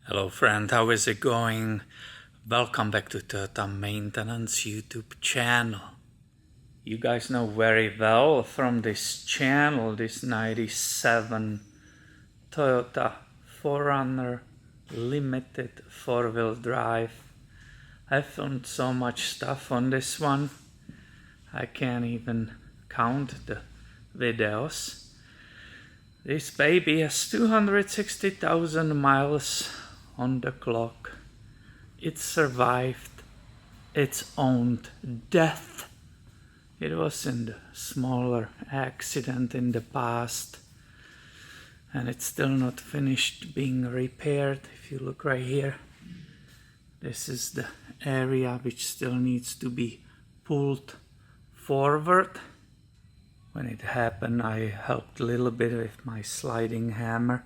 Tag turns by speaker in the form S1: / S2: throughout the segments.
S1: Hello friend, how is it going? Welcome back to Toyota Maintenance YouTube channel. You guys know very well from this channel, this 97 Toyota 4Runner limited 4-wheel drive. I filmed so much stuff on this one, I can't even count the videos. This baby has 260,000 miles on the clock. It survived its own death. It was in the smaller accident in the past, and it's still not finished being repaired. If you look right here, this is the area which still needs to be pulled forward. When it happened, I helped a little bit with my sliding hammer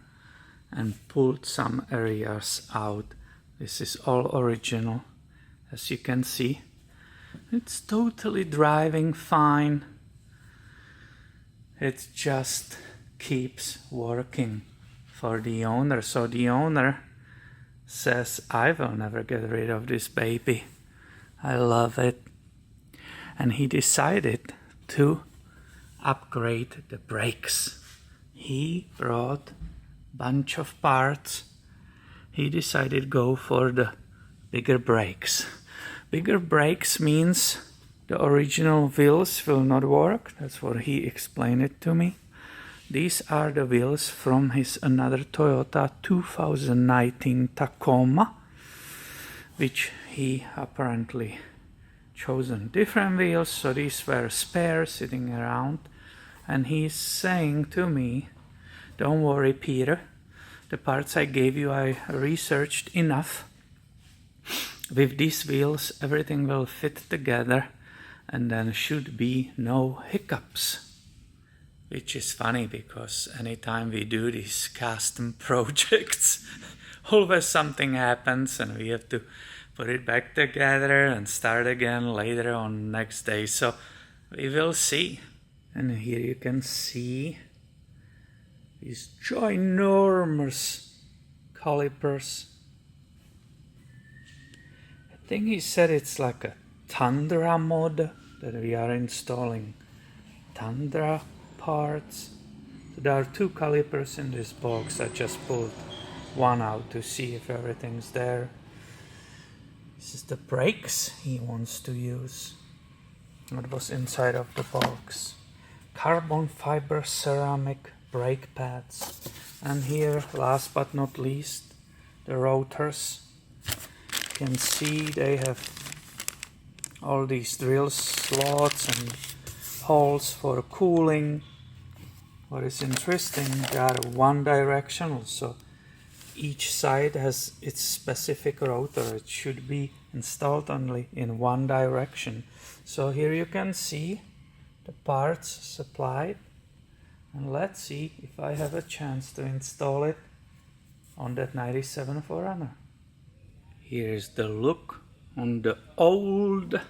S1: and pulled some areas out. This is all original, as you can see. It's totally driving fine. It just keeps working for the owner. So the owner says, I will never get rid of this baby. I love it. And he decided to upgrade the brakes. He brought a bunch of parts. He decided to go for the bigger brakes. Bigger brakes means the original wheels will not work. That's what he explained it to me. These are the wheels from his another Toyota 2019 Tacoma, which he apparently chosen different wheels, so these were spare sitting around. And he's saying to me, don't worry Peter, the parts I gave you I researched enough. With these wheels everything will fit together and then should be no hiccups. Which is funny because anytime we do these custom projects always something happens and we have to put it back together and start again later on next day. So we will see. And here you can see these ginormous calipers. I think he said it's like a Tundra mod that we are installing. Tundra parts. So there are two calipers in this box. I just pulled one out to see if everything's there. This is the brakes he wants to use. What was inside of the box? Carbon fiber ceramic brake pads. And here, last but not least, the rotors. You can see they have all these drill slots and holes for cooling. What is interesting, they are one directional, so each side has its specific rotor. It should be installed only in one direction. So here you can see the parts supplied, and let's see if I have a chance to install it on that 97 4Runner. Here's the look on the old.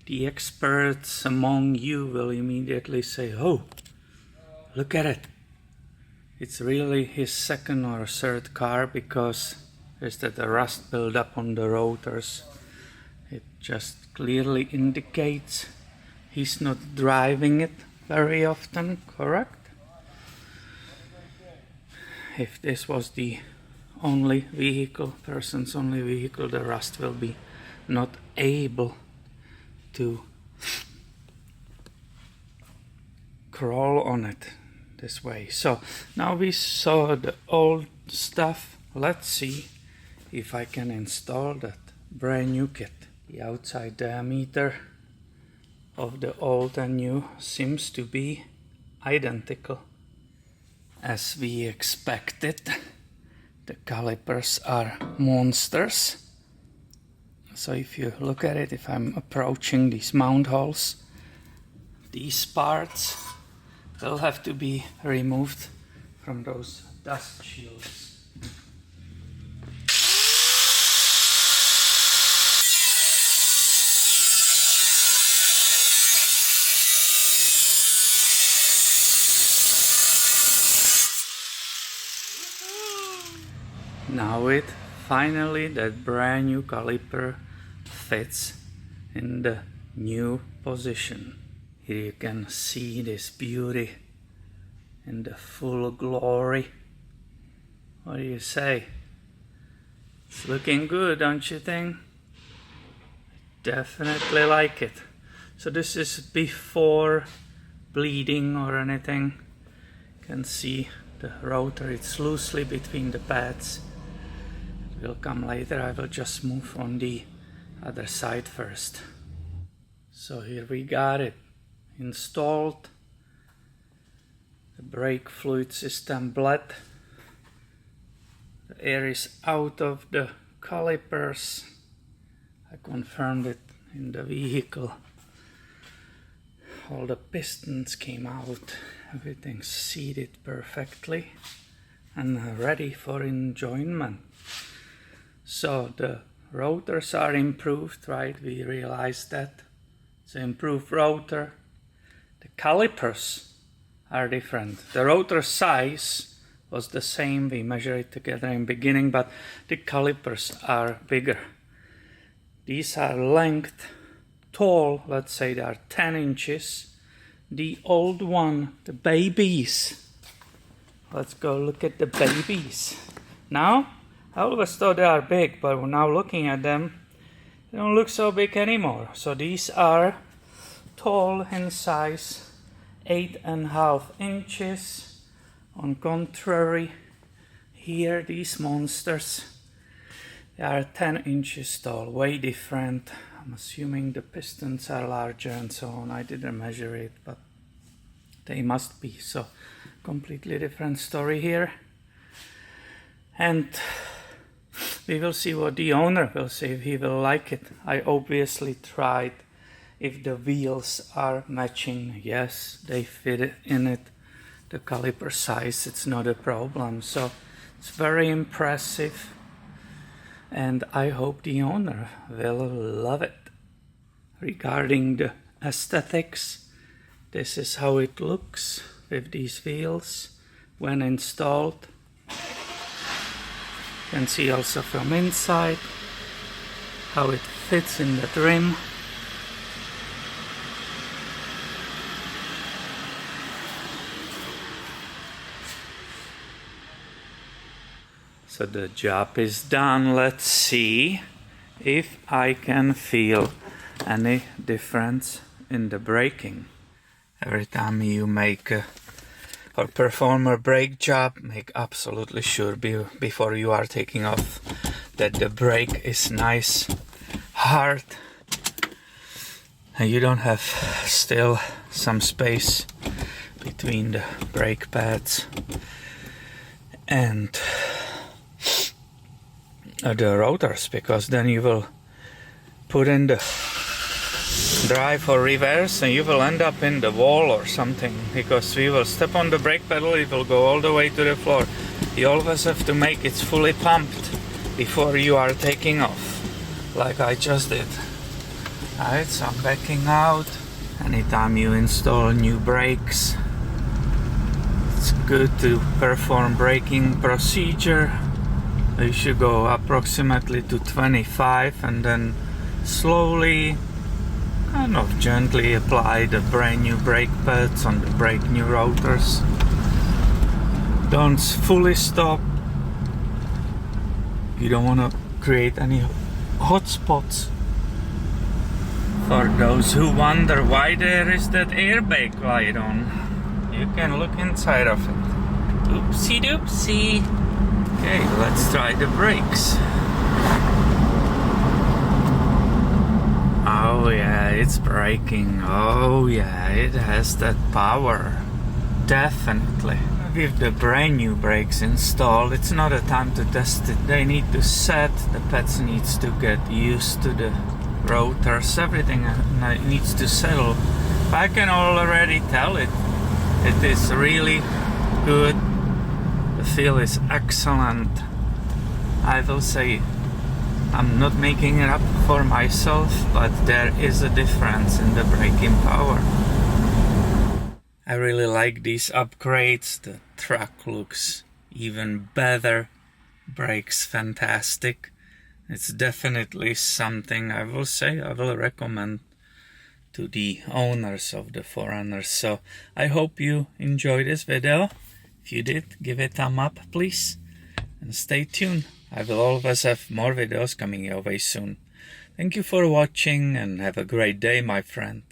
S1: The experts among you will immediately say, oh, look at it. It's really his second or third car because there's that rust buildup on the rotors. It just clearly indicates he's not driving it very often, correct? If this was the only vehicle, person's only vehicle, the rust will be not able to crawl on it this way. So now we saw the old stuff. Let's see if I can install that brand new kit. The outside diameter of the old and new seems to be identical as we expected. The calipers are monsters. So if you look at it, if I'm approaching these mount holes, these parts will have to be removed from those dust shields. Now it finally, that brand new caliper fits in the new position. Here you can see this beauty in the full glory. What do you say? It's looking good, don't you think? Definitely like it. So this is before bleeding or anything. You can see the rotor, it's loosely between the pads. It will come later. I will just move on the other side first. So here we got it installed. The brake fluid system bled. The air is out of the calipers. I confirmed it in the vehicle. All the pistons came out. Everything's seated perfectly and ready for enjoyment. So the rotors are improved, right? We realized that. It's an improved rotor. The calipers are different. The rotor size was the same. We measured it together in the beginning, but the calipers are bigger. These are length, tall, let's say they are 10 inches. The old one, the babies. Let's go look at the babies. Now, I always thought they are big, but now looking at them, they don't look so big anymore. So these are tall in size, 8.5 inches. On contrary, here these monsters, they are 10 inches tall, way different. I'm assuming the pistons are larger and so on. I didn't measure it, but they must be. So completely different story here. And we will see what the owner will say, if he will like it. I obviously tried if the wheels are matching. Yes, they fit in it. The caliper size, it's not a problem. So it's very impressive. And I hope the owner will love it. Regarding the aesthetics, this is how it looks with these wheels when installed. You can see also from inside how it fits in the trim. So the job is done. Let's see if I can feel any difference in the braking. Every time you make or perform a brake job, make absolutely sure before you are taking off that the brake is nice, hard, and you don't have still some space between the brake pads and the rotors, because then you will put in the drive or reverse and you will end up in the wall or something, because we will step on the brake pedal, it will go all the way to the floor. You always have to make it fully pumped before you are taking off, like I just did. Alright, so I'm backing out. Anytime you install new brakes, it's good to perform braking procedure. You should go approximately to 25 and then slowly, kind of gently apply the brand new brake pads on the brand new rotors. Don't fully stop. You don't want to create any hot spots. For those who wonder why there is that airbag light on, you can look inside of it. Oopsie doopsie. Okay, let's try the brakes. Oh yeah, it's braking. Oh yeah, it has that power. Definitely. With the brand new brakes installed, it's not a time to test it. They need to set, the pads needs to get used to the rotors, everything needs to settle. But I can already tell it is really good. The feel is excellent. I will say I'm not making it up for myself, but there is a difference in the braking power. I really like these upgrades. The truck looks even better. brakes fantastic. It's definitely something I will say I will recommend to the owners of the 4Runners. So I hope you enjoyed this video. If you did, give it a thumb up please, and stay tuned. I will always have more videos coming your way soon. Thank you for watching and have a great day, my friend.